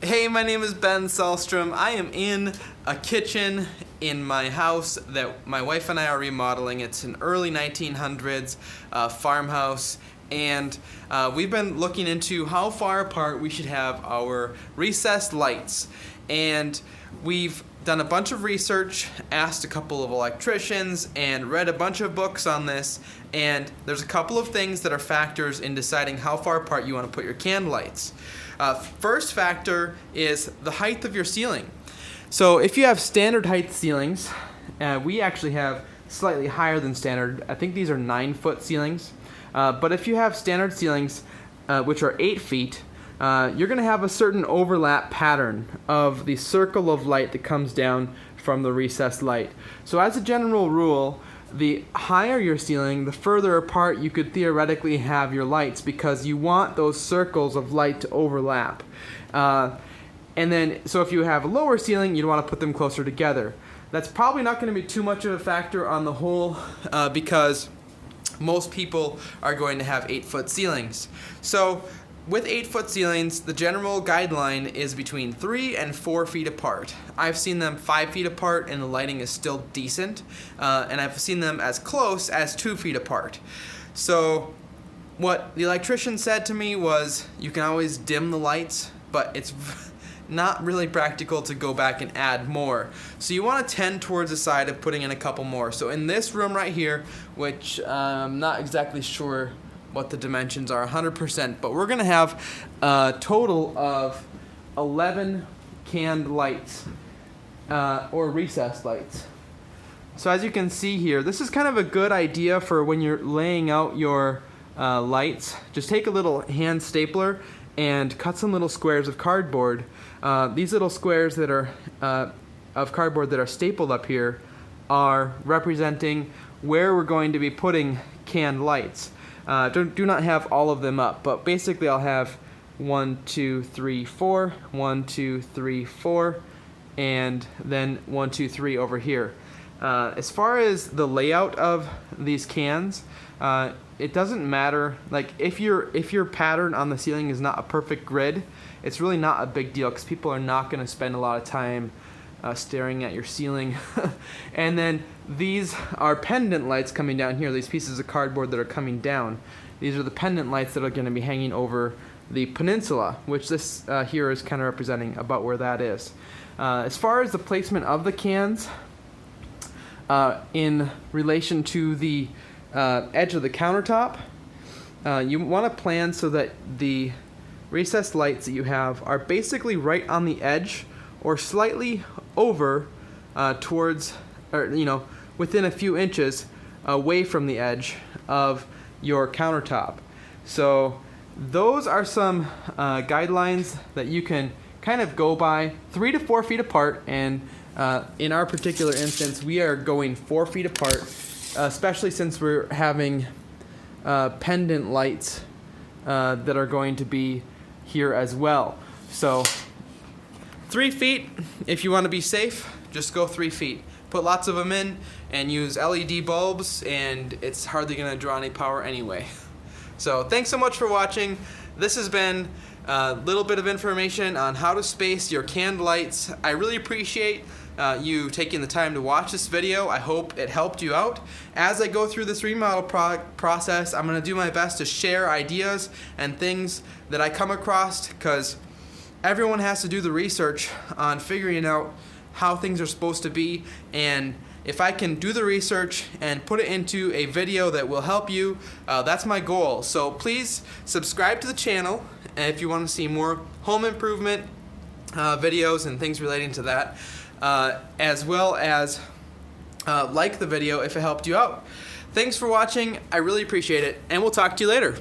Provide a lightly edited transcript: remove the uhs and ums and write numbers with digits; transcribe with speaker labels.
Speaker 1: Hey, my name is Ben Selstrom. I am in a kitchen in my house that my wife and I are remodeling. It's an early 1900s farmhouse, and we've been looking into how far apart we should have our recessed lights. And we've done a bunch of research, asked a couple of electricians, and read a bunch of books on this. And there's a couple of things that are factors in deciding how far apart you want to put your can lights. First factor is the height of your ceiling. So if you have standard height ceilings, we actually have slightly higher than standard. I think these are 9-foot ceilings. But if you have standard ceilings, which are 8 feet, you're going to have a certain overlap pattern of the circle of light that comes down from the recessed light. So as a general rule, the higher your ceiling, the further apart you could theoretically have your lights, because you want those circles of light to overlap. And then, so if you have a lower ceiling, you'd want to put them closer together. That's probably not going to be too much of a factor on the whole, because most people are going to have 8-foot ceilings. So with 8-foot ceilings, the general guideline is between 3 and 4 feet apart. I've seen them 5 feet apart and the lighting is still decent, and I've seen them as close as 2 feet apart. So what the electrician said to me was, you can always dim the lights, but it's not really practical to go back and add more. So you want to tend towards the side of putting in a couple more. So in this room right here, which I'm not exactly sure what the dimensions are 100%, but we're going to have a total of 11 canned lights, or recessed lights. So as you can see here, this is kind of a good idea for when you're laying out your lights. Just take a little hand stapler and cut some little squares of cardboard. These little squares that are of cardboard that are stapled up here are representing where we're going to be putting canned lights. Do not have all of them up, but basically I'll have 1, 2, 3, 4, 1, 2, 3, 4, and then 1, 2, 3 over here. As far as the layout of these cans, it doesn't matter. Like if your pattern on the ceiling is not a perfect grid, it's really not a big deal, because people are not going to spend a lot of time staring at your ceiling. And then these are pendant lights coming down here, these pieces of cardboard that are coming down. These are the pendant lights that are going to be hanging over the peninsula, which this here is kind of representing about where that is. As far as the placement of the cans, in relation to the edge of the countertop, you want to plan so that the recessed lights that you have are basically right on the edge or slightly over towards, or within a few inches away from the edge of your countertop. So those are some guidelines that you can kind of go by. 3 to 4 feet apart, and in our particular instance, we are going 4 feet apart, especially since we're having pendant lights that are going to be here as well. So 3 feet, if you want to be safe, just go 3 feet. Put lots of them in and use LED bulbs, and it's hardly going to draw any power anyway. So thanks so much for watching. This has been a little bit of information on how to space your canned lights. I really appreciate you taking the time to watch this video. I hope it helped you out. As I go through this remodel process, I'm going to do my best to share ideas and things that I come across, because everyone has to do the research on figuring out how things are supposed to be, and if I can do the research and put it into a video that will help you, that's my goal. So please subscribe to the channel if you want to see more home improvement videos and things relating to that, as well as like the video if it helped you out. Thanks for watching. I really appreciate it, and we'll talk to you later.